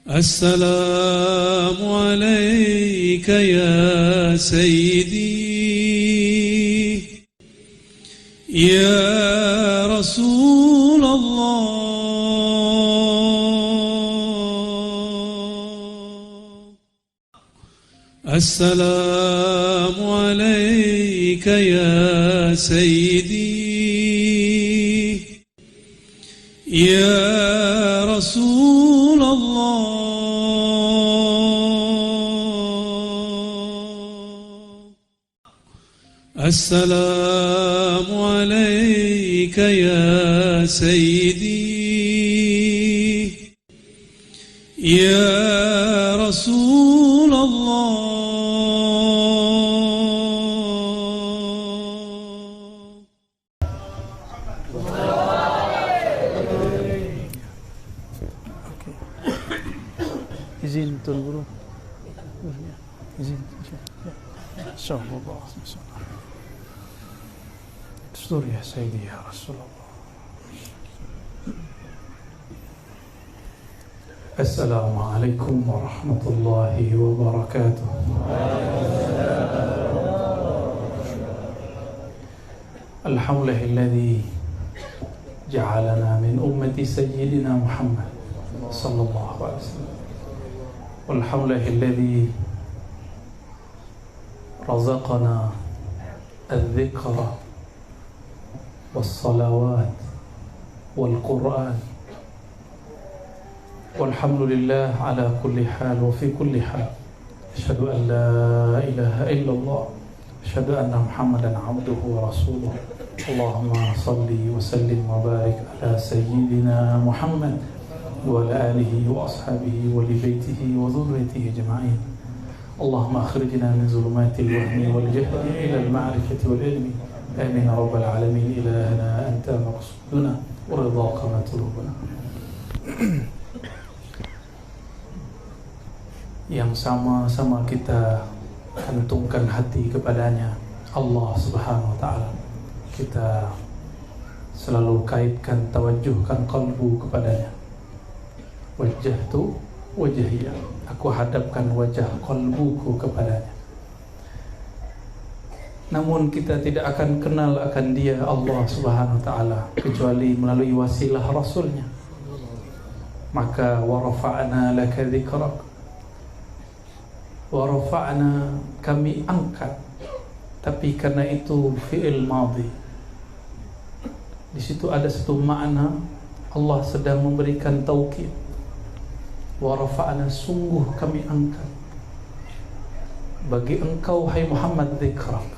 السلام عليك يا سيدي يا رسول الله. السلام عليك يا سيدي يا رسول الله. السلام عليك يا سيدي يا رسول الله. izin Tuan Guru. Izin. Insyaallah. Dustur ya Sayyidi ya Rasulullah. Assalamualaikum warahmatullahi wabarakatuh. Alhamdulillahilladzi ja'alana min ummati sayyidina Muhammad sallallahu alaihi wasallam. Walhamdulillahilladzi razaqana al-dhikra was-salawat wal-Qur'an. Walhamdulillah ala kulli hal wa fi kulli hal. Asyhadu an la ilaha illallah, asyhadu anna Muhammadan abduhu wa rasuluh. Allahumma salli wa sallim wa barik ala sayyidina Muhammad wa ala alihi wa ashabihi wa li baitihi wa dhurriyyatihi ajma'in. Allahumma akhrijna min zulumatil wahmi wal jahli ila al-ma'rifati wal ilmi. Amin ya rabbal alamin. Ilahana anta maqsuduna wa ridhaka matlubuna. Yang sama-sama kita kantungkan hati kepadanya, Allah Subhanahu wa taala. Kita selalu kaitkan, tawajuhkan qalbu kepadanya. Wajjahtu wajhiya, aku hadapkan wajah qalbuku kepadanya. Namun kita tidak akan kenal akan dia Allah Subhanahu wa taala kecuali melalui wasilah Rasulnya. Maka wa rafa'na laka dzikrak, wa rafa'na, kami angkat, tapi karena itu fi'il madhi. Di situ ada satu makna Allah sedang memberikan taukid. Wa rafa'na, sungguh kami angkat bagi engkau hai Muhammad dzikrak.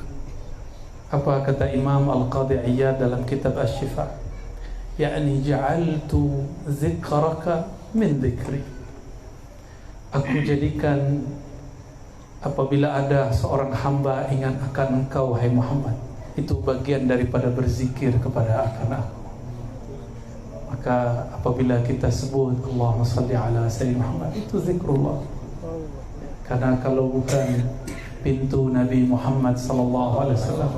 Apa kata Imam Al-Qadhi Iyad dalam kitab Asy-Syifa? Yakni ja'altu dzikraka min dzikri. Aku jadikan apabila ada seorang hamba ingat akan engkau hai Muhammad, itu bagian daripada berzikir kepada akan aku. Maka apabila kita sebut Allahumma salli ala Sayyidina Muhammad, itu zikrullah. Karena kalau bukan pintu Nabi Muhammad sallallahu alaihi wasallam,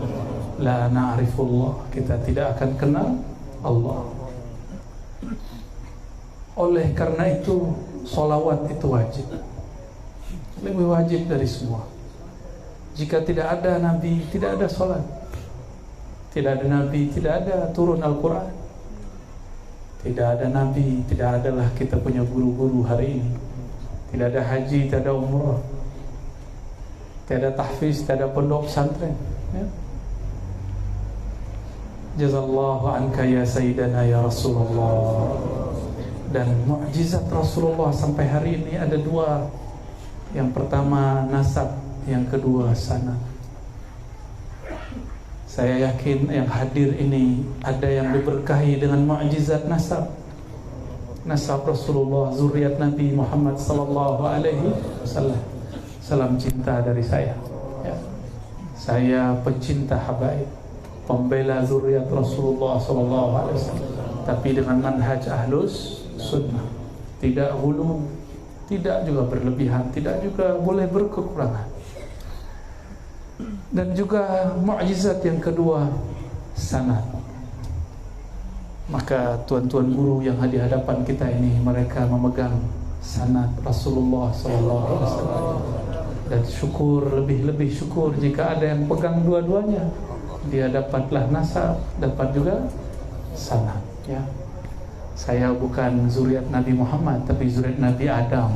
la na'rifullah, kita tidak akan kenal Allah. Oleh karena itu solawat itu wajib, lebih wajib dari semua. Jika tidak ada Nabi, tidak ada solat. Tidak ada Nabi, tidak ada turun Al-Quran. Tidak ada Nabi, tidak adalah kita punya guru-guru hari ini. Tidak ada haji, tidak ada umrah, tidak ada tahfiz, tidak ada pondok pesantren, ya. Jazallahu anka ya Sayyidana ya Rasulullah. Dan mukjizat Rasulullah sampai hari ini ada dua. Yang pertama nasab, yang kedua sanad. Saya yakin yang hadir ini ada yang diberkahi dengan mukjizat nasab. Nasab Rasulullah, zuriat Nabi Muhammad sallallahu alaihi wasallam. Salam cinta dari saya, ya. Saya pecinta habaib, pembela zuriat Rasulullah sallallahu alaihi wasallam, tapi dengan manhaj ahlus sunnah. Tidak hulu, tidak juga berlebihan, tidak juga boleh berkekurangan. Dan juga mukjizat yang kedua, sanad. Maka tuan-tuan guru yang di hadapan kita ini, mereka memegang sanad Rasulullah SAW. Dan syukur, lebih-lebih syukur jika ada yang pegang dua-duanya, dia dapatlah nasab, dapat juga sanad. Ya, saya bukan zuriat Nabi Muhammad, tapi zuriat Nabi Adam.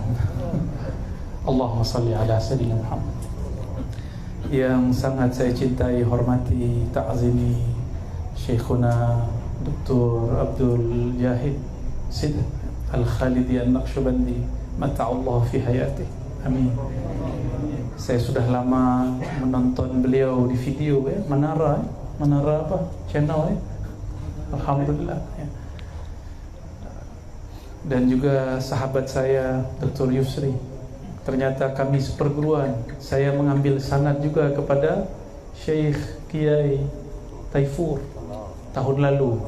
Allahumma salli ala sayyidina Muhammad. Yang sangat saya cintai, hormati, ta'zimi Syekhuna Dr. Abdul Jahid Sid Al-Khalidi Al-Naqsyabandi, mata'allah fi hayatih. Amin. Saya sudah lama menonton beliau di video ya, Menara apa? Channel ya. Alhamdulillah ya. Dan juga sahabat saya Dr. Yusri. Ternyata kami seperguruan. Saya mengambil sanad juga kepada Syekh Kiai Taifur tahun lalu.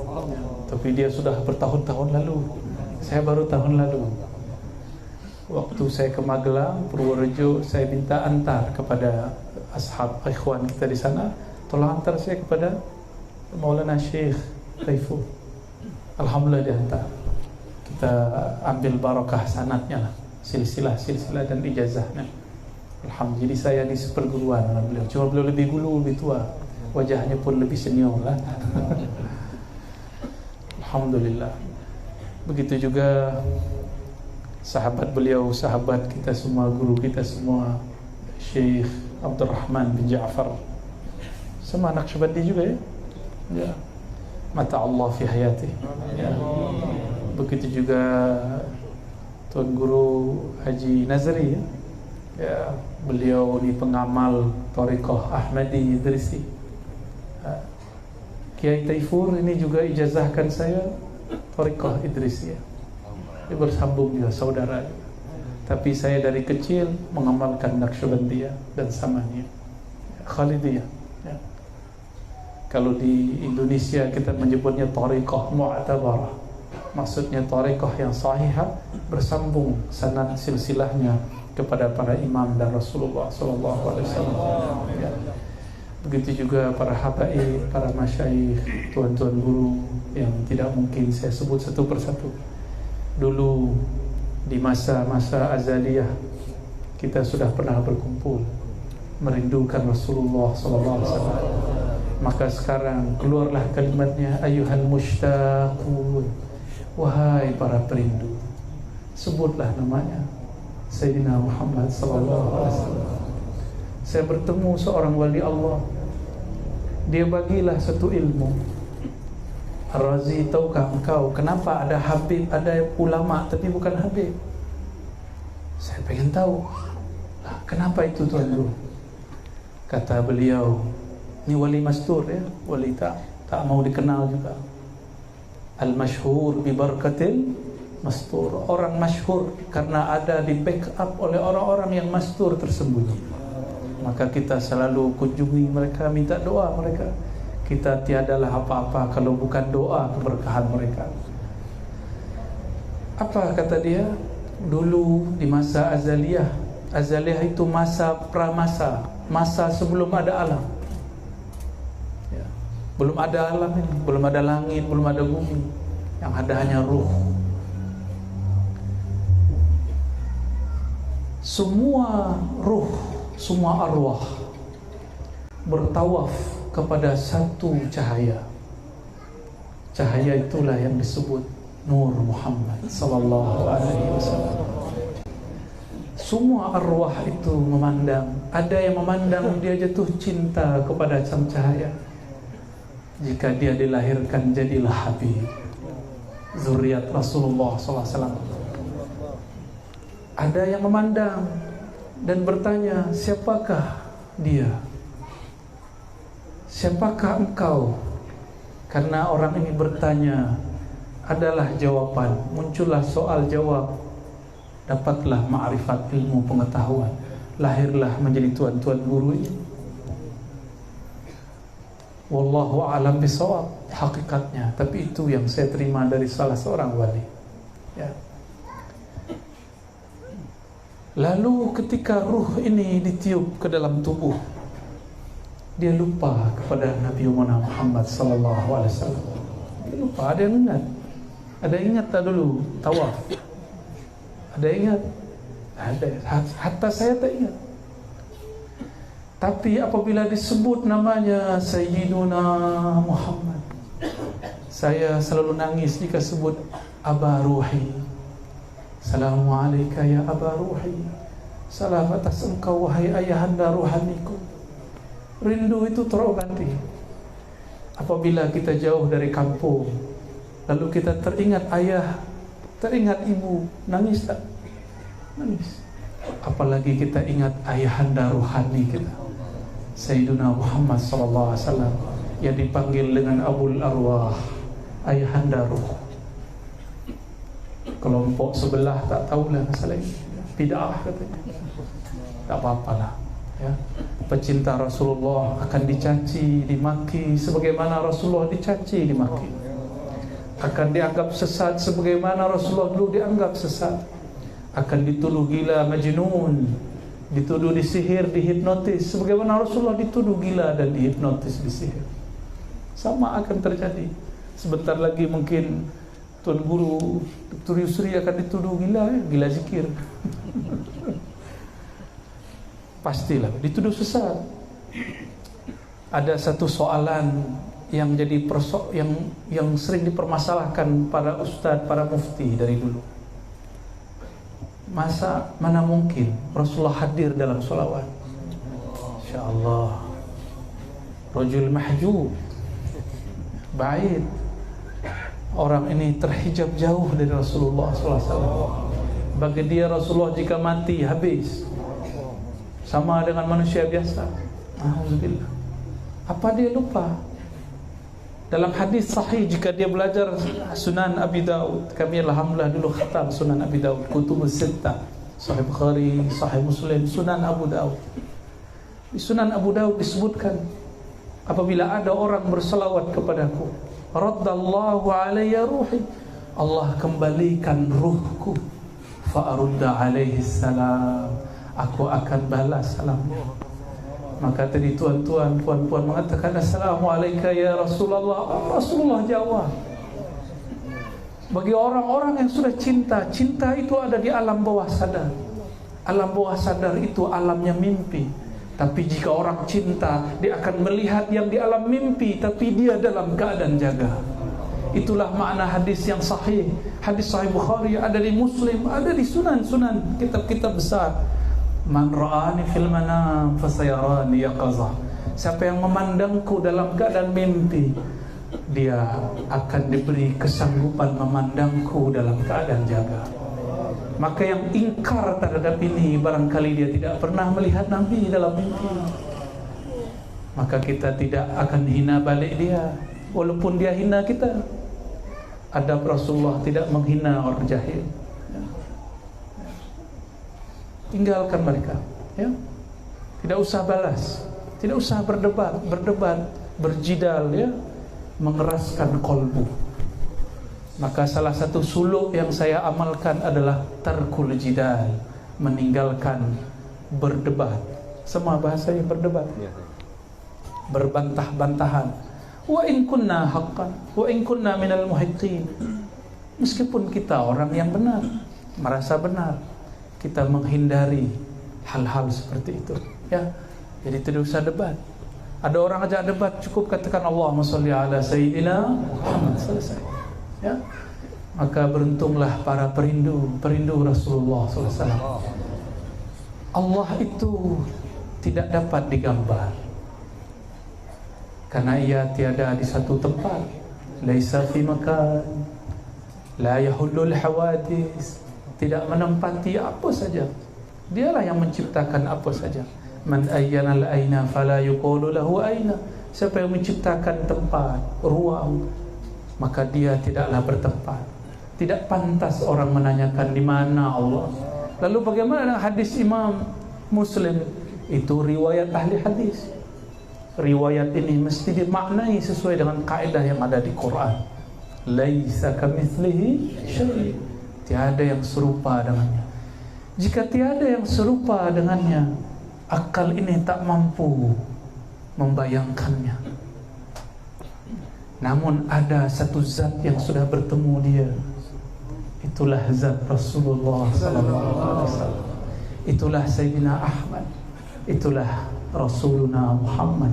Tapi dia sudah bertahun-tahun lalu. Saya baru tahun lalu. Waktu saya ke Magelang, Purworejo, saya minta antar kepada ashab ikhwan kita di sana, tolong antar saya kepada Maulana Syekh Taifur. Alhamdulillah diantar. Kita ambil barakah sanadnya lah, silsilah dan ijazahnya. Alhamdulillah. Jadi saya di seperguruan dengan beliau. Cuma beliau lebih dulu, lebih tua, wajahnya pun lebih senior lah. Alhamdulillah. Begitu juga sahabat beliau, sahabat kita semua, guru kita semua, Syekh Abdurrahman bin Ja'far, sama Naqsyabandi juga ya. Ya. Mata Allah fi hayati. Ya. Begitu juga Tuan Guru Haji Nazri ya. Ya, beliau ni pengamal Thariqah Ahmadi Idrisi. Kiai Taifur ini juga ijazahkan saya Thariqah Idrisi ya. Dia bersambung juga, saudara juga. Tapi saya dari kecil mengamalkan Naqsyabandiyah dan samanya Khalidiyah ya. Kalau di Indonesia kita menyebutnya Thariqah Mu'tabarah, maksudnya thariqah yang sahihah, bersambung sanad silsilahnya kepada para imam dan Rasulullah SAW ya. Begitu juga para habaib, para masyayikh, tuan-tuan guru yang tidak mungkin saya sebut satu persatu. Dulu di masa-masa azaliyah kita sudah pernah berkumpul merindukan Rasulullah SAW. Maka sekarang keluarlah kalimatnya, ayyuhal mushtaqun, wahai para perindu, sebutlah namanya Sayyidina Muhammad SAW. Saya bertemu seorang wali Allah, dia bagilah satu ilmu. Ar-Razi, tahukah engkau kenapa ada habib, ada ulama tapi bukan habib? Saya pengen tahu lah, kenapa itu Tuan Guru? Kata beliau, ini wali mastur ya, wali tak mau dikenal juga. Al-masyhur bi barakatil mastur. Orang masyhur karena ada di backup oleh orang-orang yang mastur tersembunyi. Maka kita selalu kunjungi mereka, minta doa mereka. Kita tiadalah apa-apa kalau bukan doa keberkahan mereka. Apa kata dia? Dulu di masa azaliyah, azaliyah itu masa pramasa, masa sebelum ada alam ya. Belum ada alam ini, belum ada langit, belum ada bumi, yang ada hanya ruh. Semua ruh, semua arwah bertawaf kepada satu cahaya. Cahaya itulah yang disebut Nur Muhammad sallallahu alaihi wasallam. Semua arwah itu memandang, ada yang memandang dia jatuh cinta kepada sang cahaya. Jika dia dilahirkan jadilah Habib, zuriat Rasulullah SAW. Ada yang memandang dan bertanya, siapakah dia? Siapakah engkau? Karena orang ini bertanya, adalah jawaban. Muncullah soal jawab. Dapatlah ma'rifat, ilmu pengetahuan. Lahirlah menjadi tuan-tuan guru ini. Wallahu a'lam bishawab hakikatnya, tapi itu yang saya terima dari salah seorang wali ya. Lalu ketika ruh ini ditiup ke dalam tubuh, dia lupa kepada Nabi Muhammad sallallahu alaihi wasallam. Dia lupa. Ada yang ingat? Ada yang ingat tak dulu tawaf? Ada ingat? Ada. Hatta saya tak ingat. Tapi apabila disebut namanya Sayyiduna Muhammad, saya selalu nangis jika sebut Aba Ruhi. Assalamualaikum ya Aba Ruhi. Salam atas engkau wahai ayahanda rohaniku. Rindu itu terobati. Apabila kita jauh dari kampung, lalu kita teringat ayah, teringat ibu, nangis tak? Nangis. Apalagi kita ingat ayahanda rohani kita, Sayyiduna Muhammad sallallahu alaihi wasallam, yang dipanggil dengan Abul Arwah, ayahanda roh. Kelompok sebelah tak tahulah masalah ini, bid'ah katanya. Tak apa-apalah, ya. Pecinta Rasulullah akan dicaci, dimaki sebagaimana Rasulullah dicaci, dimaki. Akan dianggap sesat sebagaimana Rasulullah dulu dianggap sesat. Akan dituduh gila, majnun, dituduh disihir, dihipnotis sebagaimana Rasulullah dituduh gila dan dihipnotis, disihir. Sama akan terjadi. Sebentar lagi mungkin Tuan Guru Dr. Yusri akan dituduh gila, gila zikir. Pastilah dituduh sesat. Ada satu soalan yang jadi yang sering dipermasalahkan para ustadz, para mufti dari dulu. Mana mungkin Rasulullah hadir dalam sholawat? InsyaAllah. Rajul mahjub, ba'id. Orang ini terhijab jauh dari Rasulullah SAW. Bagi dia Rasulullah jika mati habis, sama dengan manusia biasa. Alhamdulillah. Apa dia lupa? Dalam hadis sahih, jika dia belajar Sunan Abi Daud, kami alhamdulillah dulu khatam Sunan Abi Daud, Kutubus Sittah, Sahih Bukhari, Sahih Muslim, Sunan Abu Daud. Di Sunan Abu Daud disebutkan, apabila ada orang berselawat kepadaku, raddallahu alayya ruhi, Allah kembalikan ruhku, fa'arudda alaihi salam, aku akan balas salamnya. Maka tadi tuan-tuan, puan-puan mengatakan Assalamualaikum ya Rasulullah. Rasulullah jawab. Bagi orang-orang yang sudah cinta, cinta itu ada di alam bawah sadar. Alam bawah sadar itu alamnya mimpi. Tapi jika orang cinta, dia akan melihat yang di alam mimpi, tapi dia dalam keadaan jaga. Itulah makna hadis yang sahih. Hadis Sahih Bukhari, ada di Muslim, ada di Sunan-Sunan, kitab-kitab besar. Man ra'ani fil manam fasayarani yaqazah. Siapa yang memandangku dalam keadaan mimpi, dia akan diberi kesanggupan memandangku dalam keadaan jaga. Maka yang ingkar terhadap ini, barangkali dia tidak pernah melihat Nabi dalam mimpi. Maka kita tidak akan hina balik dia, walaupun dia hina kita. Adab Rasulullah tidak menghina orang jahil. Tinggalkan mereka, ya. Tidak usah balas, tidak usah berdebat, berjidal, ya, mengeraskan kolbu. Maka salah satu suluk yang saya amalkan adalah tarkul jidal, meninggalkan berdebat. Semua bahasanya berdebat, berbantah-bantahan. Wa in kunna haqqan, wa in kunna minal muhiqqin. Meskipun kita orang yang benar, merasa benar, kita menghindari hal-hal seperti itu, ya. Jadi tidak usah debat. Ada orang ajak debat, cukup katakan Allahumma sholli ala sayyidina Muhammad, selesai, ya. Maka beruntunglah para perindu Rasulullah SAW. Allah itu tidak dapat digambar, karena ia tiada di satu tempat. Laisa fi makan, la yahullul hawadis, tidak menempati apa saja. Dialah yang menciptakan apa saja. Man ayyana al-aina fala yuqulu lahu aina. Siapa yang menciptakan tempat, ruang, maka dia tidaklah bertempat. Tidak pantas orang menanyakan di mana Allah. Lalu bagaimana dengan hadis Imam Muslim? Itu riwayat ahli hadis. Riwayat ini mesti dimaknai sesuai dengan kaidah yang ada di Quran. Laisa kamitslihi syai'. Tiada yang serupa dengannya. Jika tiada yang serupa dengannya, akal ini tak mampu membayangkannya. Namun ada satu zat yang sudah bertemu dia. itulah zat Rasulullah sallallahu alaihi wasallam, itulah Sayyidina Ahmad, itulah Rasuluna Muhammad.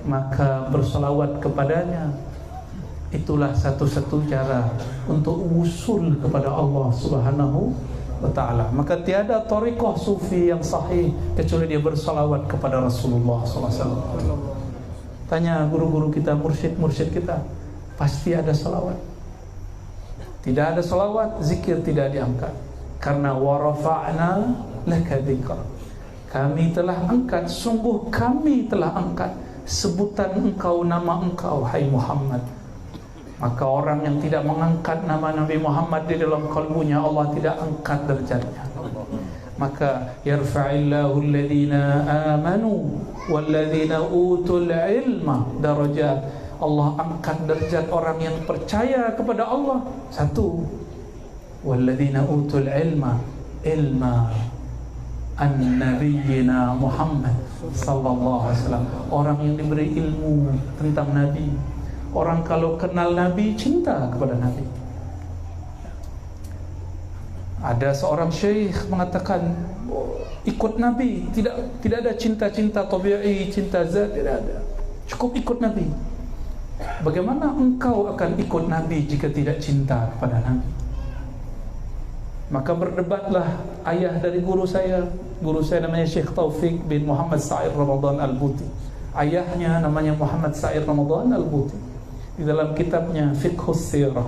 Maka bersalawat kepadanya itulah satu-satu cara untuk usul kepada Allah Subhanahu wa ta'ala. Maka tiada tariqah sufi yang sahih kecuali dia bersalawat kepada Rasulullah sallallahu alaihi wasallam. Tanya guru-guru kita, mursyid-mursyid kita, pasti ada salawat. Tidak ada salawat, zikir tidak diangkat. Karena wa rafa'na laka dzikra, kami telah angkat, sungguh kami telah angkat sebutan engkau, nama engkau, hai Muhammad. Maka orang yang tidak mengangkat nama Nabi Muhammad di dalam kalbunya, Allah tidak angkat derajatnya. Maka yarfa'illahu alladhina amanu walladhina utul ilma darajat. Allah angkat derajat orang yang percaya kepada Allah. Satu, walladhina utul ilma an-nabiyyina Muhammad sallallahu alaihi wasallam, orang yang diberi ilmu tentang Nabi. Orang kalau kenal Nabi, cinta kepada Nabi. Ada seorang syekh mengatakan, ikut Nabi, tidak ada cinta-cinta tabi'i, cinta zat, tidak ada. Cukup ikut Nabi. Bagaimana engkau akan ikut Nabi jika tidak cinta kepada Nabi? Maka berdebatlah ayah dari guru saya namanya Syekh Taufik bin Muhammad Sa'ir Ramadan Al-Buti. Ayahnya namanya Muhammad Sa'ir Ramadan Al-Buti. Di dalam kitabnya Fiqhus Sirah,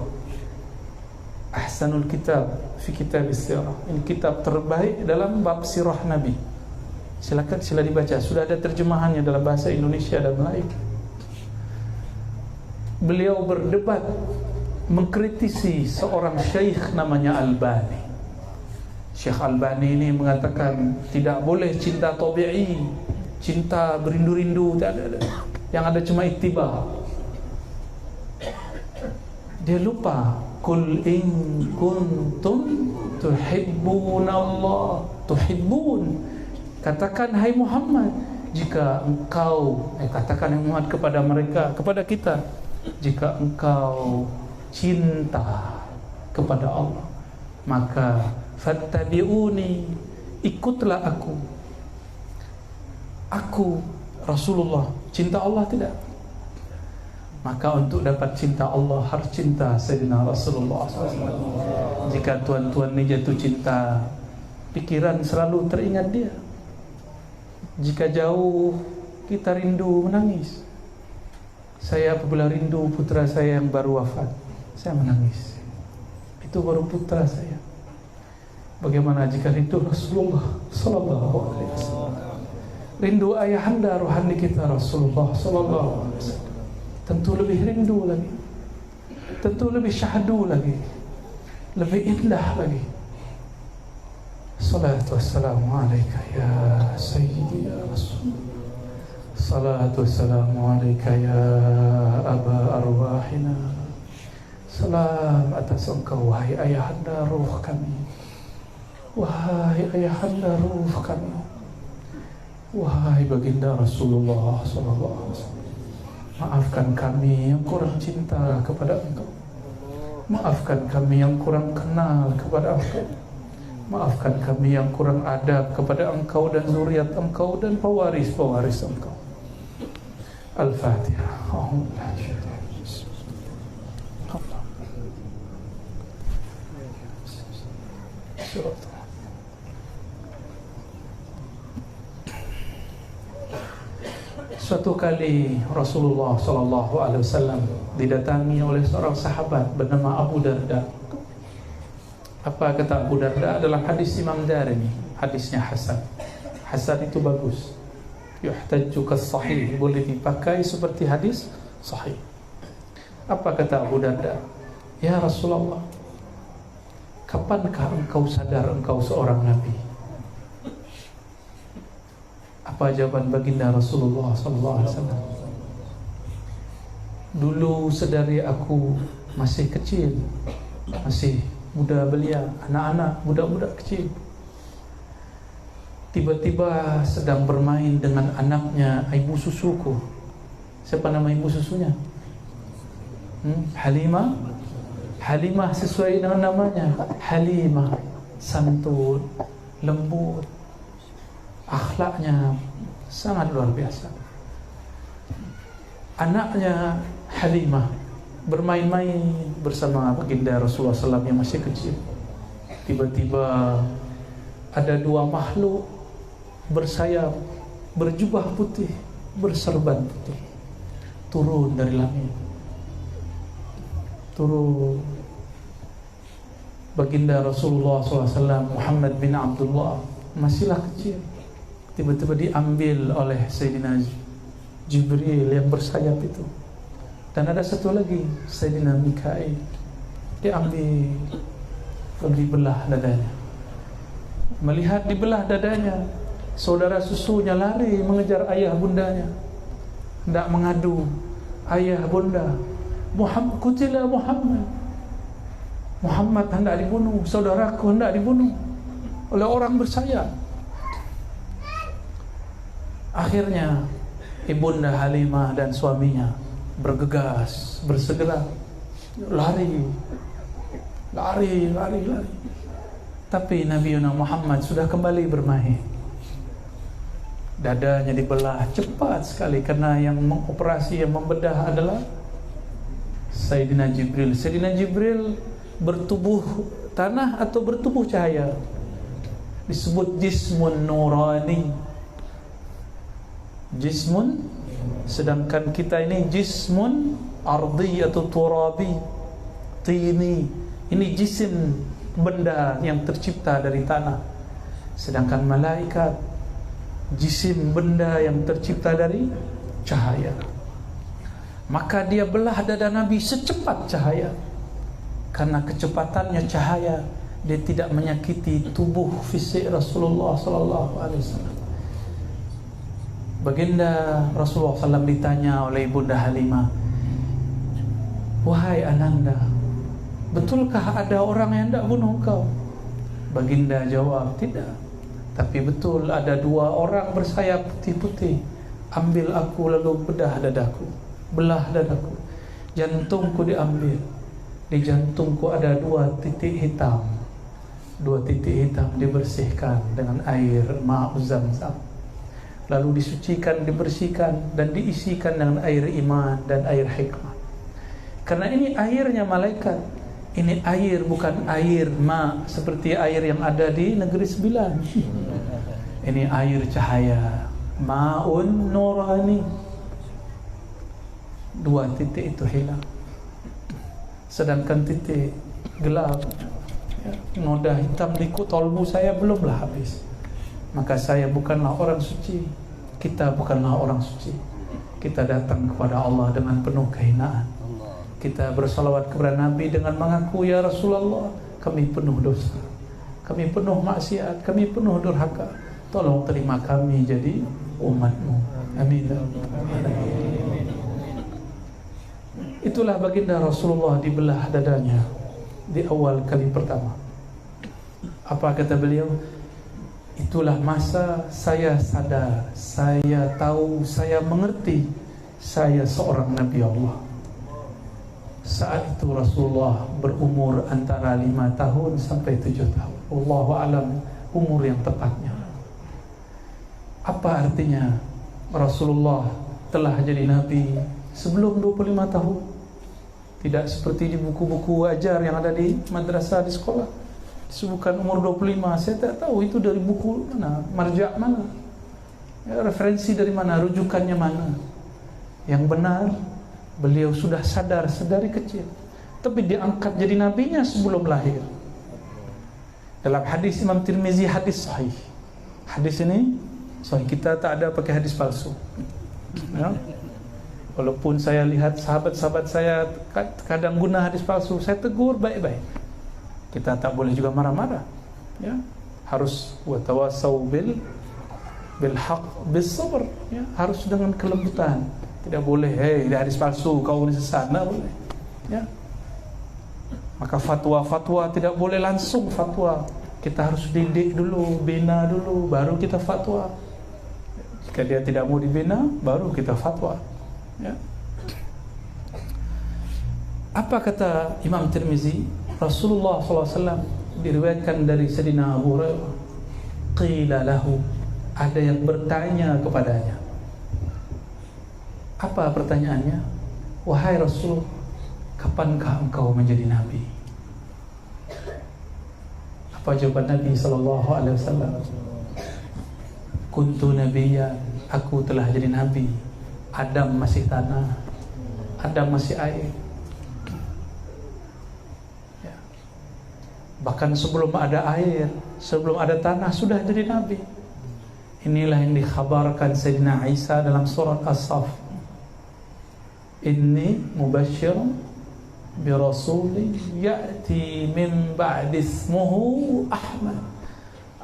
Ahsanul Kitab fi Kitab Sirah, ini kitab terbaik dalam bab sirah Nabi. Silakan sila dibaca, sudah ada terjemahannya dalam bahasa Indonesia dan Melayu. Beliau berdebat mengkritisi seorang syekh namanya Albani. Syekh Albani ini mengatakan tidak boleh cinta tabi'i, cinta berindu-rindu, tak ada. Yang ada cuma ittiba. Dia lupa, kul in kuntum tuhibbunallah, tuhibbun. Katakan hai Muhammad, jika engkau katakan hai Muhammad kepada mereka, kepada kita, jika engkau cinta kepada Allah, maka fattabi'uni, ikutlah aku. Aku Rasulullah, cinta Allah tidak? Maka untuk dapat cinta Allah harus cinta Sayyidina Rasulullah SAW. Jika tuan-tuan ini jatuh cinta, pikiran selalu teringat dia. Jika jauh, kita rindu, menangis. Saya apabila rindu putra saya yang baru wafat, saya menangis. Itu baru putra saya. Bagaimana jika rindu Rasulullah Sallallahu Alaihi Wasallam? Rindu ayahanda rohani kita Rasulullah Sallallahu Alaihi Wasallam, tentu lebih rindu lagi, tentu lebih syahdu lagi, lebih indah lagi. Salatu wassalamu alaika ya Sayyidi ya Rasul. Salatu wassalamu alaika ya Aba Arwahina. Salam atas engkau wahai ayahanda ruh kami, wahai ayahanda ruh kami, wahai baginda Rasulullah sallallahu alaihi wasallam. Maafkan kami yang kurang cinta kepada engkau, maafkan kami yang kurang kenal kepada engkau, maafkan kami yang kurang adab kepada engkau dan zuriat engkau dan pewaris-pewaris engkau. Al-Fatihah. Suatu kali Rasulullah SAW didatangi oleh seorang sahabat bernama Abu Darda. Apa kata Abu Darda dalam hadis Imam Darimi? Hadisnya Hasan. Hasan itu bagus, yuhtajju kas-sahih, boleh dipakai seperti hadis sahih. Apa kata Abu Darda? Ya Rasulullah, kapankah engkau sadar engkau seorang Nabi? Apa jawaban baginda Rasulullah SAW? Dulu sedari aku masih kecil, masih muda belia, anak-anak, budak-budak kecil, tiba-tiba sedang bermain dengan anaknya ibu susuku. Siapa nama ibu susunya? Halimah sesuai dengan namanya, Halimah, santun, lembut, akhlaknya sangat luar biasa. Anaknya Halimah bermain-main bersama baginda Rasulullah SAW yang masih kecil. Tiba-tiba ada dua makhluk bersayap, berjubah putih, berserban putih, turun dari langit. Turun baginda Rasulullah SAW, Muhammad bin Abdullah, masihlah kecil. Tiba-tiba diambil oleh Sayyidina Jibril yang bersayap itu. Dan ada satu lagi, Sayyidina Mikail, diambil, dibelah dadanya. Melihat dibelah dadanya, saudara susunya lari mengejar ayah bundanya, hendak mengadu, ayah bunda, Muhammad, kutilah Muhammad hendak dibunuh, saudaraku hendak dibunuh oleh orang bersayap. Akhirnya ibunda Halimah dan suaminya bergegas, bersegera lari. Tapi Nabi Muhammad sudah kembali bermain. Dadanya dibelah cepat sekali karena yang mengoperasi, yang membedah adalah Sayyidina Jibril. Sayyidina Jibril bertubuh tanah atau bertubuh cahaya, disebut jismun nurani. Jismun, sedangkan kita ini jismun ardi atau turabi, tini. Ini jisim, benda yang tercipta dari tanah. Sedangkan malaikat jisim, benda yang tercipta dari cahaya. Maka dia belah dada Nabi secepat cahaya. Karena kecepatannya cahaya, dia tidak menyakiti tubuh fisik Rasulullah SAW. Baginda Rasulullah SAW ditanya oleh Ibunda Halimah, "Wahai Ananda, betulkah ada orang yang hendak bunuh engkau?" Baginda jawab, "Tidak, tapi betul ada dua orang bersayap putih-putih. Ambil aku lalu bedah dadaku, belah dadaku. Jantungku diambil. Di jantungku ada dua titik hitam. Dua titik hitam dibersihkan dengan air ma'uz zamzam. Lalu disucikan, dibersihkan dan diisikan dengan air iman dan air hikmah. Karena ini airnya malaikat. Ini air bukan air seperti air yang ada di negeri sembilan. Ini air cahaya, ma'un nurani. Dua titik itu hilang, sedangkan titik gelap, noda hitam di kolbu saya belumlah habis. Maka saya bukanlah orang suci, kita bukanlah orang suci. Kita datang kepada Allah dengan penuh kehinaan. Kita bersalawat kepada Nabi dengan mengaku, "Ya Rasulullah, kami penuh dosa, kami penuh maksiat, kami penuh durhaka. Tolong terima kami jadi umat-Mu." Amin. Itulah baginda Rasulullah dibelah dadanya di awal kali pertama. Apa kata beliau? Itulah masa saya sadar, saya tahu, saya mengerti, saya seorang Nabi Allah. Saat itu Rasulullah berumur antara 5 tahun sampai 7 tahun. Wallahu alam umur yang tepatnya. Apa artinya Rasulullah telah jadi Nabi sebelum 25 tahun? Tidak seperti di buku-buku ajar yang ada di madrasah, di sekolah disebutkan umur 25. Saya tak tahu itu dari buku mana, marja' mana, referensi dari mana, rujukannya mana. Yang benar, beliau sudah sadar sedari kecil, tapi diangkat jadi nabinya sebelum lahir. Dalam hadis Imam Tirmizi, hadis sahih. Hadis ini sahih, kita tak ada pakai hadis palsu, ya. Walaupun saya lihat sahabat-sahabat saya kadang guna hadis palsu, saya tegur baik-baik. Kita tak boleh juga marah-marah, ya. Harus watawasau bil haq bis sabr, ya. Harus dengan kelembutan. Tidak boleh, "Hei, hadis palsu, kau ini sesat." Tidak boleh, ya. Maka fatwa tidak boleh langsung fatwa. Kita harus didik dulu, bina dulu, baru kita fatwa. Jika dia tidak mau dibina, baru kita fatwa, ya. Apa kata Imam Tirmizi? Rasulullah SAW diriwayatkan dari Sayyidina Abu Hurairah, qila lahu, ada yang bertanya kepadanya. Apa pertanyaannya? Wahai Rasul, kapankah engkau menjadi nabi? Apa jawaban Nabi SAW? Kuntu nabiyyan, aku telah jadi nabi. Adam masih tanah, Adam masih air. Ya. Bahkan sebelum ada air, sebelum ada tanah, sudah jadi nabi. Inilah yang dikhabarkan Sayyidina Isa dalam surat As-Saff. Inni mubasyirun bi rasulin ya'ti min ba'di ismuhu Ahmad.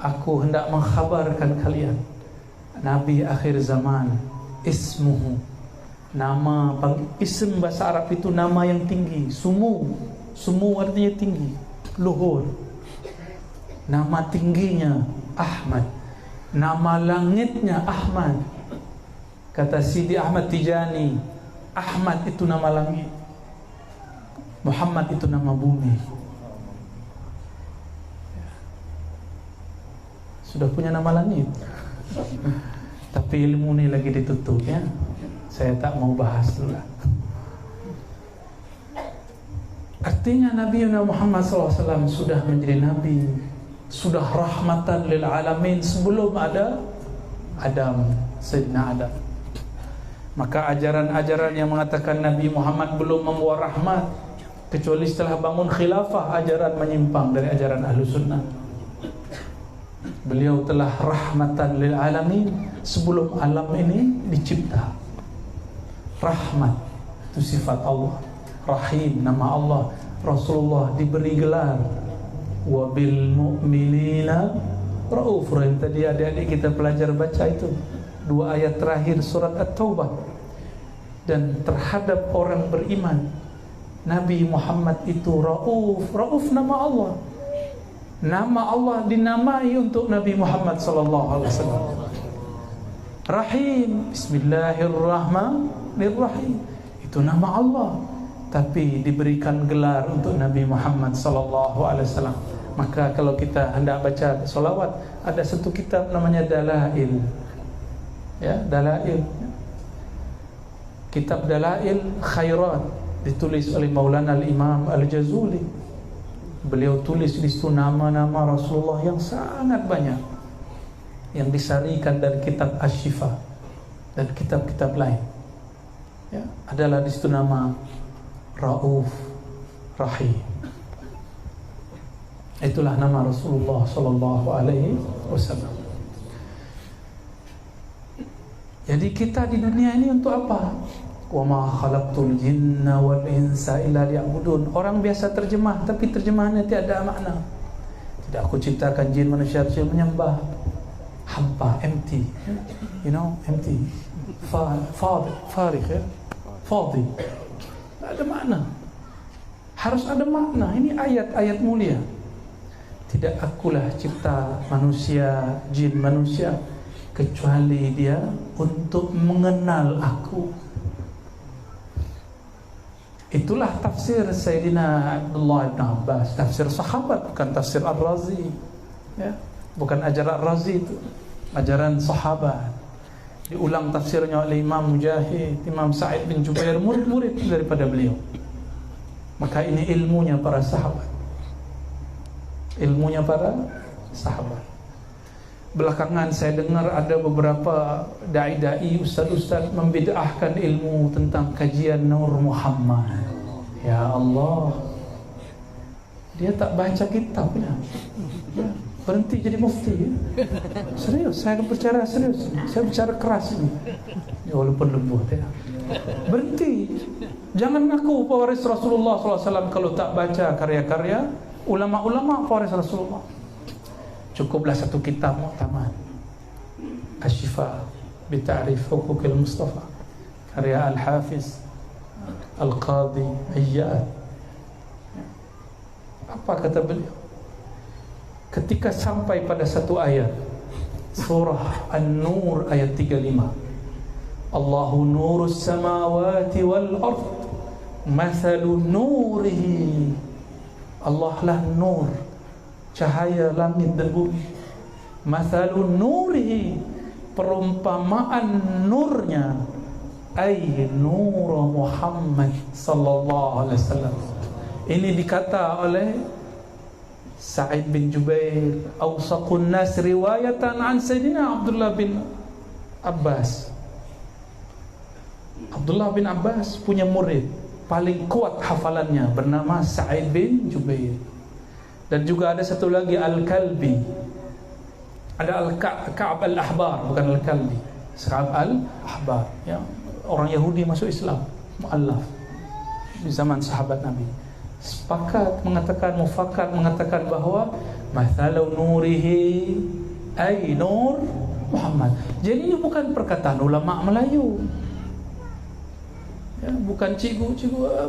Aku hendak mengkhabarkan kalian nabi akhir zaman, ismuhu, nama, ism bahasa Arab itu nama yang tinggi. Sumu artinya tinggi, luhur. Nama tingginya Ahmad, nama langitnya Ahmad. Kata Sidi Ahmad Tijani, Ahmad itu nama langit, Muhammad itu nama bumi. Sudah punya nama langit, tapi ilmu ini lagi ditutup ya. Saya tak mau bahas dulu lah. Artinya Nabi Muhammad SAW sudah menjadi nabi, sudah rahmatan lil alamin sebelum ada Adam, Sayyidina Adam. Maka ajaran-ajaran yang mengatakan Nabi Muhammad belum membawa rahmat kecuali setelah bangun khilafah, ajaran menyimpang dari ajaran ahlu sunnah. Beliau telah rahmatan lil alamin sebelum alam ini dicipta. Rahmat itu sifat Allah, Rahim nama Allah. Rasulullah diberi gelar wabil mu'minina rauf. Yang tadi adik-adik kita pelajar baca itu 2 ayat terakhir surat At-Taubah. Dan terhadap orang beriman Nabi Muhammad itu rauf. Rauf nama Allah. Nama Allah dinamai untuk Nabi Muhammad SAW. Rahim, Bismillahirrahmanirrahim, itu nama Allah, tapi diberikan gelar untuk Nabi Muhammad SAW. Maka kalau kita hendak baca solawat, ada satu kitab namanya Dalail. Ya, Dalail. Kitab Dalail Khairat ditulis oleh Maulana Al-Imam Al-Jazuli. Beliau tulis di situ nama-nama Rasulullah yang sangat banyak, yang disarikan dari kitab Asy-Syifa dan kitab-kitab lain. Ya, adalah di situ nama Rauf, Rahim. Itulah nama Rasulullah sallallahu alaihi wasallam. Jadi kita di dunia ini untuk apa? Wa ma khalaqtul jinna wal insa illa liya'budun. Orang biasa terjemah, tapi terjemahannya tiada makna. Tidak aku ciptakan jin manusia supaya menyembah. Hampa, empty. You know, empty. Farigh ya. Fadhi. Tak ada makna. Harus ada makna. Ini ayat-ayat mulia. Tidak akulah cipta manusia, jin manusia, kecuali dia untuk mengenal aku. Itulah tafsir Sayyidina Abdullah bin Abbas, tafsir sahabat, bukan tafsir Ar-Razi. Ya, bukan ajaran Ar-Razi itu, ajaran sahabat. Diulang tafsirnya oleh Imam Mujahid, Imam Sa'id bin Jubair, murid-murid daripada beliau. Maka ini ilmunya para sahabat. Ilmunya para sahabat. Belakangan saya dengar ada beberapa dai-dai, ustaz-ustaz membid'ahkan ilmu tentang kajian Nur Muhammad. Ya Allah, dia tak baca kitabnya, ya, berhenti jadi mufti ya. Serius, saya berbicara serius, saya bicara keras ini ya, walaupun lembut ya. Berhenti, jangan ngaku pewaris Rasulullah SAW kalau tak baca karya-karya ulama-ulama pewaris Rasulullah. Cukuplah satu kitab muktamad, Asy-Syifa bi Ta'rif Huquqil Mustafa, karya Al-Hafiz Al-Qadhi Iyad. Apa kata beliau? Ketika sampai pada satu ayat, surah An-Nur ayat 35, Allahu nurus samawati wal ard Mathalu nurihi, Allah lah nur, cahaya langit dan bumi. Mathalu nurihi, perumpamaan nurnya, ay nur Muhammad sallallahu alaihi wasallam. Ini dikata oleh Sa'id bin Jubair, awsaqun nas riwayatan an Sayyidina Abdullah bin Abbas. Abdullah bin Abbas punya murid paling kuat hafalannya bernama Sa'id bin Jubair. Dan juga ada satu lagi Al-Kalbi. Ada Ka'ab al-Ahbar, bukan Al-Kalbi. Ka'ab al-Ahbar, ya, orang Yahudi masuk Islam, mu'allaf di zaman sahabat Nabi. Mufakat mengatakan bahwa mathalu nurihi ay nur Muhammad. Jadi ini bukan perkataan ulama Melayu. Ya, bukan cikgu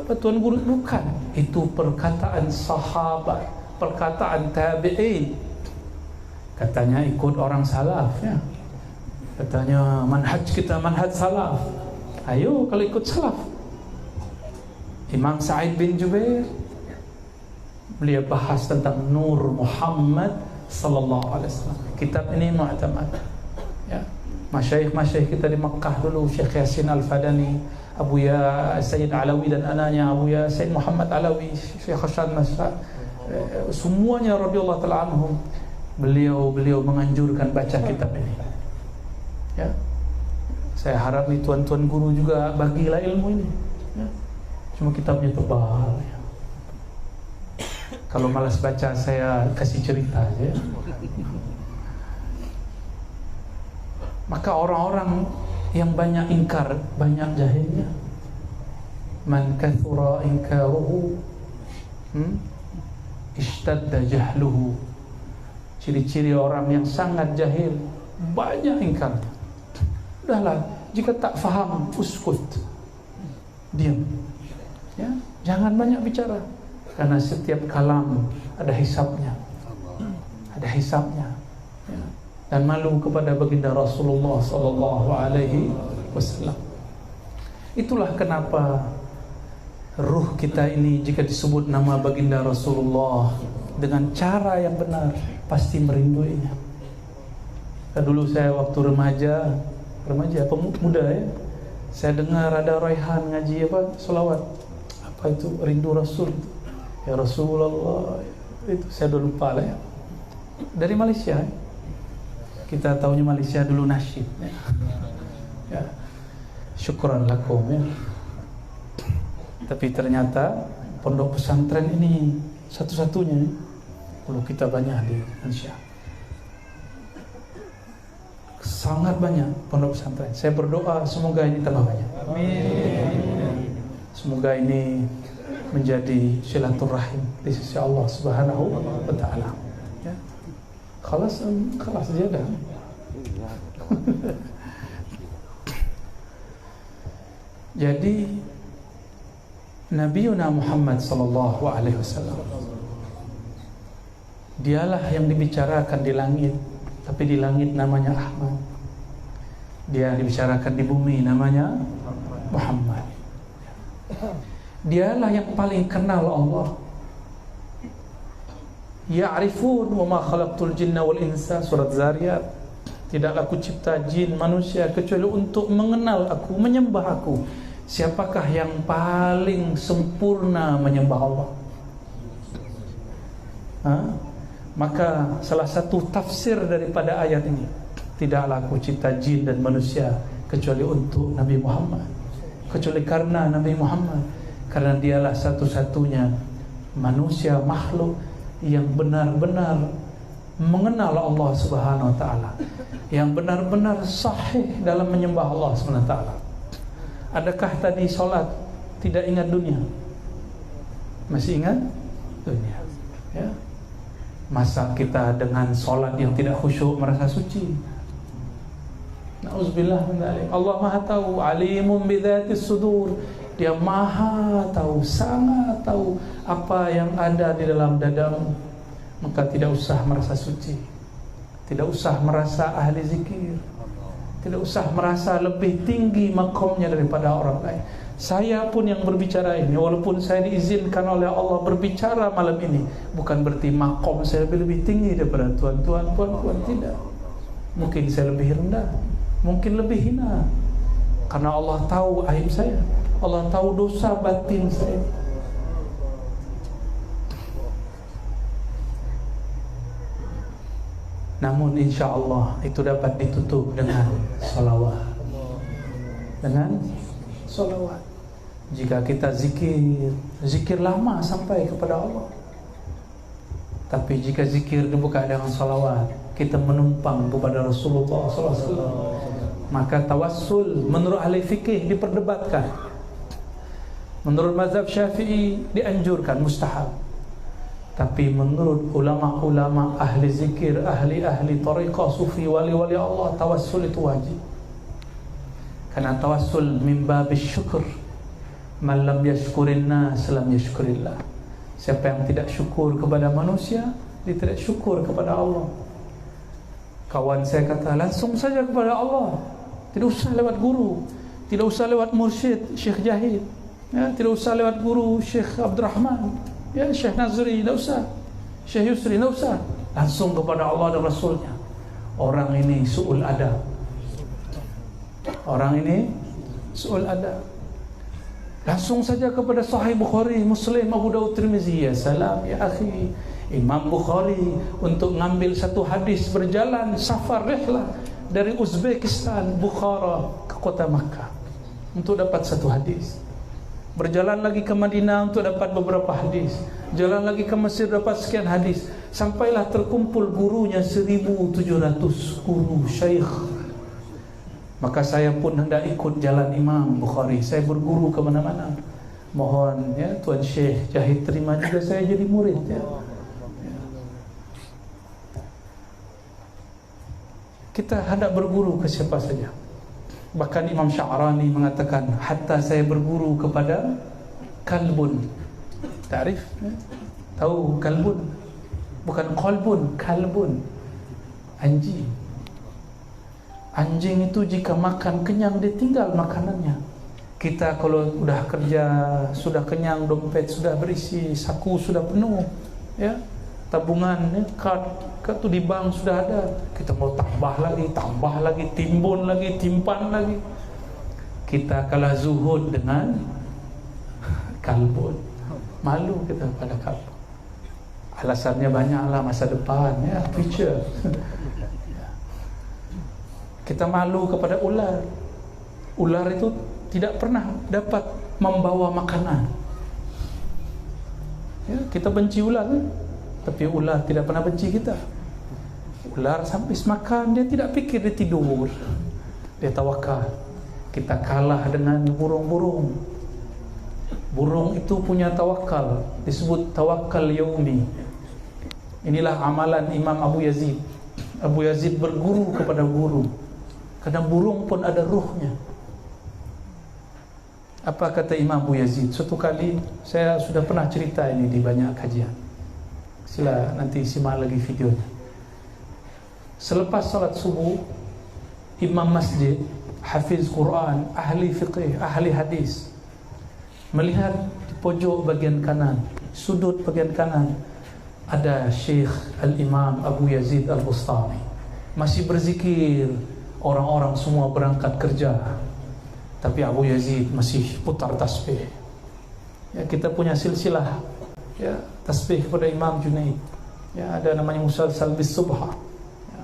apa tuan guru, bukan. Itu perkataan sahabat, perkataan tabi'in. Katanya ikut orang salaf, ya. Katanya manhaj kita manhaj salaf. Ayo kalau ikut salaf. Imam Sa'id bin Jubair, beliau bahas tentang nur Muhammad sallallahu alaihi wasallam. Kitab ini mu'tamad. Ya. Masyayikh kita di Makkah dulu, Syekh Yasin Al-Fadani, Abuya Sayyid Alawi dan anaknya Abuya Sayyid Muhammad Alawi, Syekh Hasan Mas'ad, semuanya radhiyallahu ta'ala anhum, beliau menganjurkan baca kitab ini. Ya. Saya harap nih tuan-tuan guru juga bagilah ilmu ini. Ya. Cuma kitabnya tebal. Ya. Kalau malas baca saya kasih cerita aja. Maka orang-orang yang banyak ingkar, banyak jahilnya. Man kathura inkaruhu ishtadda jahluhu. Ciri-ciri orang yang sangat jahil, banyak ingkarnya. Udahlah, jika tak faham, uskut, diam. Ya, jangan banyak bicara, karena setiap kalam ada hisabnya. Ada hisabnya. Ya. Dan malu kepada baginda Rasulullah sallallahu alaihi wasallam. Itulah kenapa ruh kita ini jika disebut nama baginda Rasulullah dengan cara yang benar pasti merinduinya. Dulu saya waktu remaja pemuda ya, saya dengar ada raihan ngaji apa, selawat apa itu, rindu Rasul, ya Rasulullah, itu saya udah lupa lah ya, dari Malaysia ya. Kita tahunya Malaysia dulu nasyid ya. Ya. Syukran lakum ya. Tapi ternyata pondok pesantren ini satu-satunya kalau kita banyak di Indonesia. Sangat banyak pondok pesantren. Saya berdoa semoga ini tambah banyak. Amin. Semoga ini menjadi silaturahim di sisi Allah Subhanahu wa taala. Ya. Khalas dia dah. Jadi Nabiuna Muhammad sallallahu alaihi wasallam, dialah yang dibicarakan di langit, tapi di langit namanya Ahmad. Dia dibicarakan di bumi namanya Muhammad. Dialah yang paling kenal Allah. Ya'rifun wa ma khalaqtul jinna wal insa, surat Zariyat. Tidaklah aku cipta jin manusia kecuali untuk mengenal aku, menyembah aku. Siapakah yang paling sempurna menyembah Allah? Maka salah satu tafsir daripada ayat ini, tidaklah aku cipta jin dan manusia kecuali untuk Nabi Muhammad, kecuali karena Nabi Muhammad, karena dialah satu-satunya manusia makhluk yang benar-benar mengenal Allah Subhanahu wa taala, yang benar-benar sahih dalam menyembah Allah Subhanahu wa taala. Adakah tadi solat tidak ingat dunia? Masih ingat dunia? Ya. Masa kita dengan solat yang tidak khusyuk merasa suci? Nauzubillah min dzalik. Allah Maha tahu, alimun bidzatis sudur. Dia Maha tahu, sangat tahu apa yang ada di dalam dadamu. Maka tidak usah merasa suci, tidak usah merasa ahli zikir, tidak usah merasa lebih tinggi makomnya daripada orang lain. Saya pun yang berbicara ini, walaupun saya diizinkan oleh Allah berbicara malam ini, bukan berarti makom saya lebih tinggi daripada tuan-tuan, puan-puan, tidak. Mungkin saya lebih rendah, mungkin lebih hina, karena Allah tahu aib saya, Allah tahu dosa batin saya. Namun insya Allah itu dapat ditutup dengan salawat. Dengan salawat. Jika kita zikir lama sampai kepada Allah. Tapi jika zikir dibuka dengan salawat, kita menumpang kepada Rasulullah SAW, maka tawassul menurut ahli fikih diperdebatkan. Menurut mazhab Syafi'i dianjurkan, mustahab. Tapi menurut ulama-ulama ahli zikir, ahli-ahli tariqah sufi, wali-wali Allah, tawassul itu wajib. Karena tawassul min babis syukur. Man lam yashkurin nas lam yashkurillah. Siapa yang tidak syukur kepada manusia, dia tidak syukur kepada Allah. Kawan saya kata, langsung saja kepada Allah, tidak usah lewat guru, tidak usah lewat mursyid Syekh Jahid, ya, tidak usah lewat guru Syekh Abdurrahman, ya, Syekh Nazri, tidak usah, Syekh Yusri, tidak usah, langsung kepada Allah dan Rasulnya. Orang ini su'ul adab, orang ini su'ul adab. Langsung saja kepada Sahih Bukhari, Muslim, Abu Dawud, Tirmizi. Ya salam, ya akhi, Imam Bukhari untuk ngambil satu hadis berjalan safar rihlah dari Uzbekistan, Bukhara ke kota Makkah untuk dapat satu hadis. Berjalan lagi ke Madinah untuk dapat beberapa hadis. Jalan lagi ke Mesir dapat sekian hadis. Sampailah terkumpul gurunya 1.700 guru syekh. Maka saya pun hendak ikut jalan Imam Bukhari. Saya berguru ke mana-mana. Mohon ya Tuan Syekh Jahid terima juga saya jadi murid ya. Kita hendak berguru ke siapa saja. Bahkan Imam Sya'rani mengatakan, hatta saya berguru kepada kalbun. Ta'rif? Tahu kalbun? Bukan qalbun, kalbun. Anjing. Anjing itu jika makan kenyang, dia tinggal makanannya. Kita kalau sudah kerja, sudah kenyang, dompet sudah berisi, saku sudah penuh, ya, tabungan, ya, kad tu di bank sudah ada, kita mau tambah lagi, timbun lagi, timpan lagi. Kita kalah zuhud dengan kalbun. Malu kita pada kalbun. Alasannya banyaklah, masa depan, ya, future. Kita malu kepada ular. Ular itu tidak pernah dapat membawa makanan. Ya, kita benci ular kan? Tapi ular tidak pernah benci kita. Ular sampai makan, dia tidak pikir, dia tidur, dia tawakal. Kita kalah dengan burung-burung. Burung itu punya tawakal, disebut tawakal yaumi. Inilah amalan Imam Abu Yazid. Abu Yazid berguru kepada burung, karena burung pun ada ruhnya. Apa kata Imam Abu Yazid? Suatu kali, saya sudah pernah cerita ini di banyak kajian. Sila nanti simak lagi videonya. Selepas salat subuh, imam masjid, hafiz Quran, ahli fiqih, ahli hadis, melihat di pojok bagian kanan, sudut bagian kanan, ada Syekh Al-Imam Abu Yazid Al-Bustami masih berzikir. Orang-orang semua berangkat kerja, tapi Abu Yazid masih putar tasbih. Ya, kita punya silsilah, ya, tasbih kepada Imam Junaid. Ya, ada namanya Musalsal bis Subha. Ya.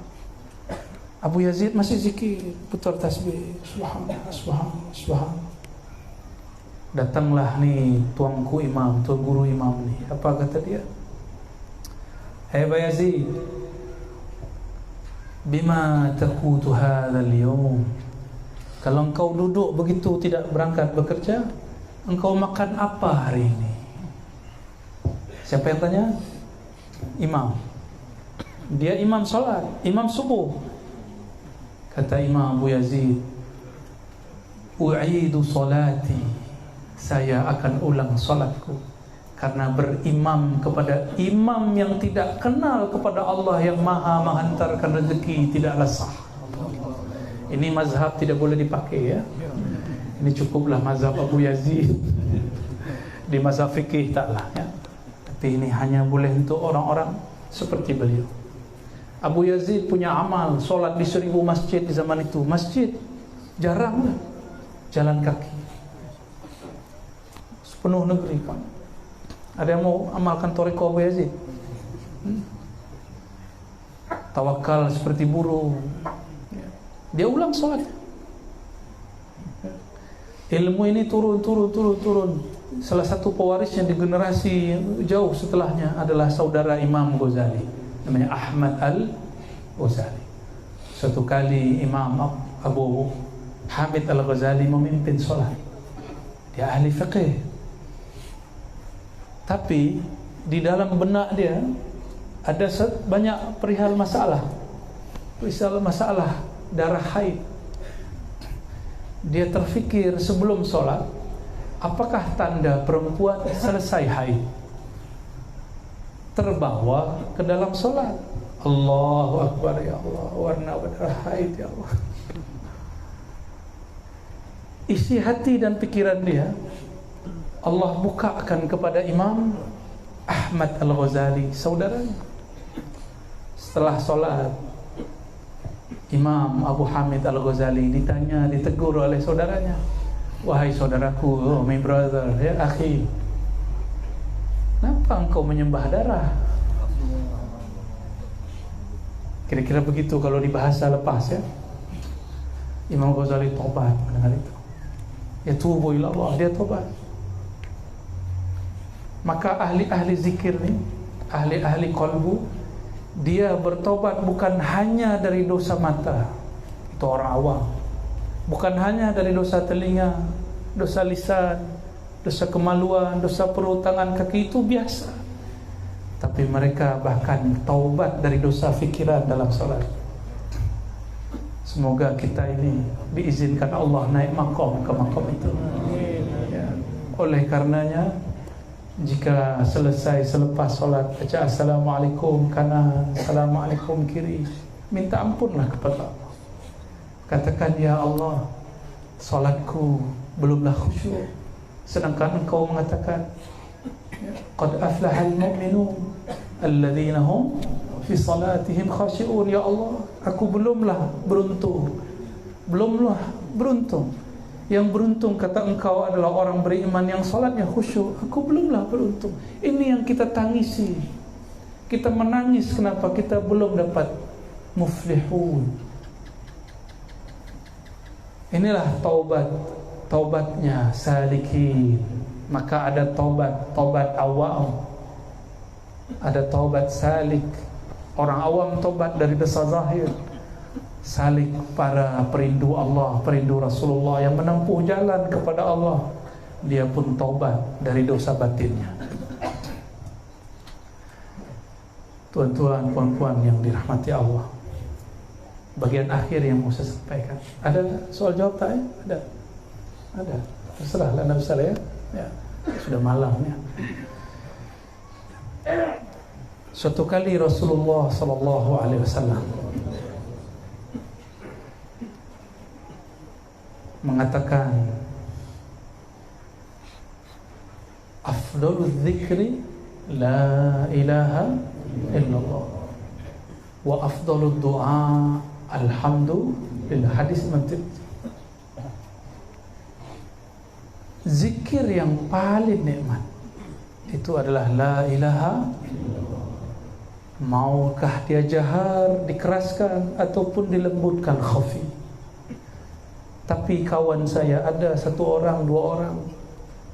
Abu Yazid masih zikir, putar tasbih, subhanallah, subhanallah, subhanallah. Datanglah nih tuanku imam, tuan guru imam nih. Apa kata dia? Hai Abu Yazid, bima taqutu hadzal yawm. Kalau engkau duduk begitu tidak berangkat bekerja, engkau makan apa hari ini? Siapa yang tanya? Imam. Dia imam salat, imam subuh. Kata Imam Abu Yazid, u'idu salati, saya akan ulang salatku, karena berimam kepada imam yang tidak kenal kepada Allah yang maha menghantarkan rezeki tidaklah sah. Ini mazhab tidak boleh dipakai, ya. Ini cukuplah mazhab Abu Yazid. Di mazhab fikih taklah ya. Tapi ini hanya boleh untuk orang-orang seperti beliau. Abu Yazid punya amal solat di 1000 masjid di zaman itu. Masjid jarang lah, jalan kaki sepenuh negeri kan. Ada yang mau amalkan thariqah Abu Yazid? Tawakal seperti burung. Dia ulang solat. Ilmu ini turun. Salah satu pewarisnya di generasi jauh setelahnya adalah saudara Imam Ghazali, namanya Ahmad Al-Ghazali. Suatu kali Imam Abu Hamid Al-Ghazali memimpin solat. Dia ahli fiqih, tapi di dalam benak dia ada banyak perihal masalah darah haid. Dia terfikir sebelum solat, apakah tanda perempuan selesai haid? Terbawa ke dalam solat. Allahu Akbar, ya Allah, warna darah haid, ya Allah. Isi hati dan pikiran dia Allah bukakan kepada Imam Ahmad Al-Ghazali, saudaranya. Setelah solat, Imam Abu Hamid Al-Ghazali ditegur oleh saudaranya. Wahai saudaraku, oh my brother, ya akhi, kenapa engkau menyembah darah? Kira-kira begitu kalau di bahasa lepas ya. Imam Ghazali tobat mendengar itu. Ya tubu ila Allah, dia tobat. Maka ahli-ahli zikir ni, ahli-ahli qalbu, dia bertobat bukan hanya dari dosa mata, itu orang awam. Bukan hanya dari dosa telinga, dosa lisan, dosa kemaluan, dosa perut, tangan, kaki, itu biasa. Tapi mereka bahkan taubat dari dosa fikiran dalam salat. Semoga kita ini diizinkan Allah naik maqam ke maqam itu. Ya. Oleh karenanya, jika selesai selepas solat baca Assalamualaikum kanan, Assalamualaikum kiri, minta ampunlah kepada Allah. Katakan, ya Allah, solatku belumlah khusyuk, sedangkan engkau mengatakan qad aflahal mu'minun alladzina hum fi salatihim khashi'un. Ya Allah, aku belumlah beruntung. Yang beruntung kata engkau adalah orang beriman yang salatnya khusyuk. Aku belumlah beruntung. Ini yang kita tangisi. Kita menangis kenapa kita belum dapat muflihun. Inilah taubatnya salikin. Maka ada taubat awam, ada taubat salik. Orang awam taubat dari dosa zahir. Salik para perindu Allah, perindu Rasulullah yang menempuh jalan kepada Allah, dia pun taubat dari dosa batinnya. Tuan-tuan, puan-puan yang dirahmati Allah, bagian akhir yang mau saya sampaikan. Ada soal jawab tak ya? Ada. Terserahlah Nabi Saleh ya. Sudah malam ya. Suatu kali Rasulullah sallallahu alaihi wasallam mengatakan, afdalul dzikri la ilaha illallah wa afdalud du'a alhamdulillah. Hadis mantib. Zikir yang paling nikmat itu adalah la ilaha. Maukah dia jahar, dikeraskan ataupun dilembutkan khafi. Tapi kawan saya ada satu orang, dua orang,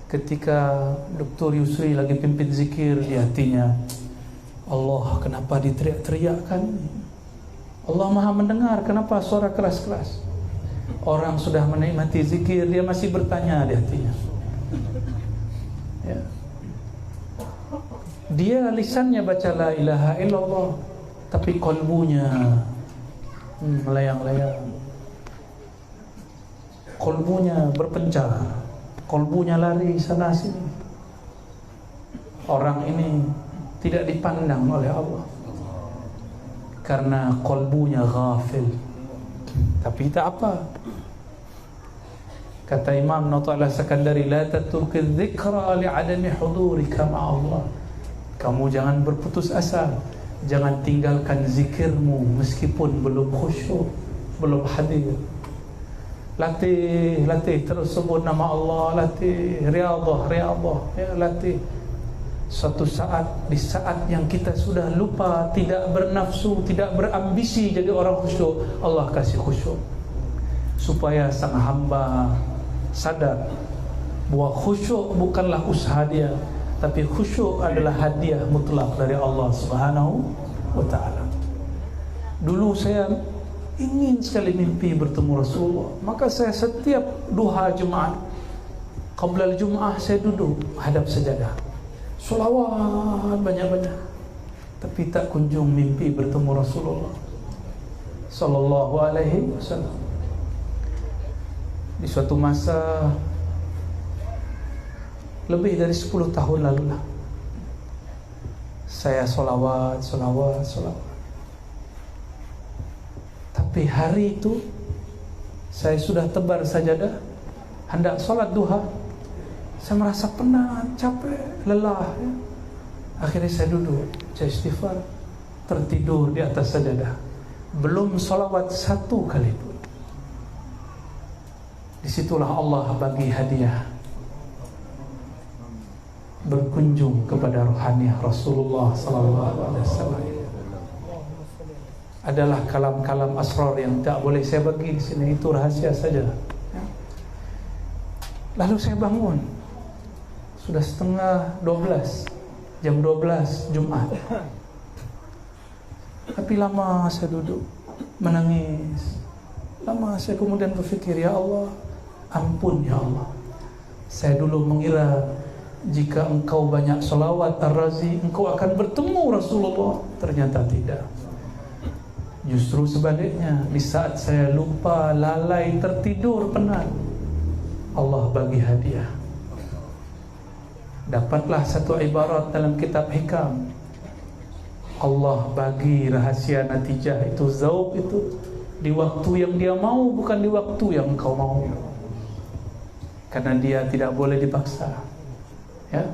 ketika Dr. Yusri lagi pimpin zikir, di hatinya, Allah, kenapa diteriak-teriakkan? Allah Maha mendengar, kenapa suara keras-keras? Orang sudah menikmati zikir, dia masih bertanya di hatinya. Ya. Dia lisannya baca la ilaha illallah, tapi kolbunya melayang-layang. Kolbunya berpencar, kolbunya lari sana sini. Orang ini tidak dipandang oleh Allah karena kolbunya ghafil. Tapi tak apa, Kata Imam Nawawi Sakandari, la tatruk dzikra li'adami hudurika ma'allah. Kamu jangan berputus asa, jangan tinggalkan zikirmu meskipun belum khusyuk, belum hadir. Latih terus sebut nama Allah, latih riyadhah, ya, latih. Suatu saat, di saat yang kita sudah lupa, tidak bernafsu, tidak berambisi jadi orang khusyuk, Allah kasih khusyuk supaya sang hamba sadar bahwa khusyuk bukanlah usaha dia, tapi khusyuk adalah hadiah mutlak dari Allah Subhanahu wa ta'ala. Dulu saya ingin sekali mimpi bertemu Rasulullah, maka saya setiap duha Jumat, qabla Jum'ah, saya duduk hadap sajadah, sholawat banyak-banyak, tapi tak kunjung mimpi bertemu Rasulullah sallallahu alaihi wasallam. Di suatu masa lebih dari 10 tahun lalu lah, saya sholawat. Tapi hari itu saya sudah tebar sajadah, hendak sholat duha, saya merasa penat, capek, lelah, ya. Akhirnya saya duduk, saya istighfar, tertidur di atas sajadah, belum sholawat satu kali pun. Disitulah Allah bagi hadiah, berkunjung kepada rohaniah Rasulullah SAW. Adalah kalam-kalam asrar yang tak boleh saya bagi di sini, itu rahasia saja. Lalu saya bangun, sudah setengah 12, jam 12 Jumat. Tapi lama saya duduk menangis. Lama saya kemudian berfikir, ya Allah, ampun ya Allah, saya dulu mengira jika engkau banyak salawat ar-razi, engkau akan bertemu Rasulullah. Ternyata tidak. Justru sebaliknya, di saat saya lupa, lalai, tertidur, penat, Allah bagi hadiah. Dapatlah satu ibarat dalam kitab hikam, Allah bagi rahasia natijah itu, zauq itu, di waktu yang dia mau, bukan di waktu yang engkau mau. Karena dia tidak boleh dipaksa, ya.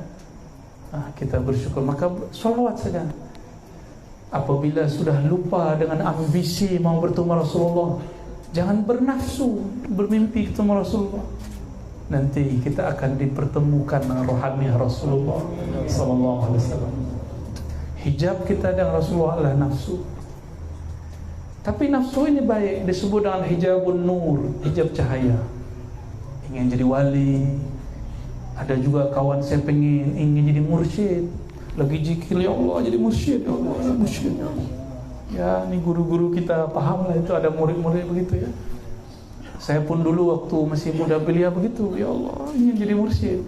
Kita bersyukur, maka sholawat saja. Apabila sudah lupa dengan ambisi mau bertemu Rasulullah, jangan bernafsu bermimpi ketemu Rasulullah. Nanti kita akan dipertemukan dengan rohani Rasulullah sallallahu alaihi wasallam. Hijab kita dengan Rasulullah adalah nafsu. Tapi nafsu ini baik, disebut dengan hijabun nur, hijab cahaya. Ingin jadi wali. Ada juga kawan saya ingin jadi mursyid, lagi zikir, ya Allah jadi mursyid, ya Allah ya mursyid. Ya, ini guru-guru kita paham lah, itu ada murid-murid begitu ya. Saya pun dulu waktu masih muda belia begitu, ya Allah ingin jadi mursyid.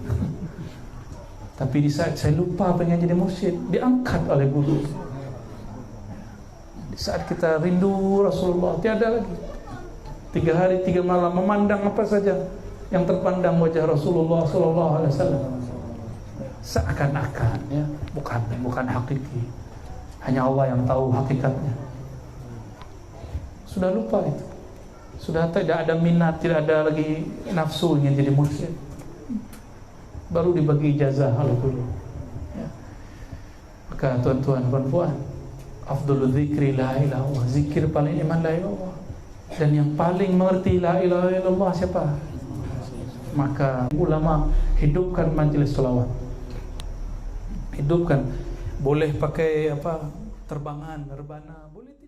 Tapi di saat saya lupa pengen jadi mursyid, diangkat oleh guru. Di saat kita rindu Rasulullah, tiada lagi 3 hari 3 malam memandang apa saja yang terpandang wajah Rasulullah sallallahu alaihi wasallam. Seakan-akan ya, bukan hakiki. Hanya Allah yang tahu hakikatnya. Sudah lupa itu. Sudah tidak ada minat, tidak ada lagi nafsu ingin jadi mursyid. Baru dibagi ijazah oleh guru. Ya. Maka tuan-tuan dan puan, afdhalul dzikri la ilaha illallah, zikir paling iman la ilaha illallah. Dan yang paling mengerti la ilaha illallah siapa? Maka ulama hidupkan majelis selawat. Hidupkan. Boleh pakai apa? Terbangan, rebana, boleh.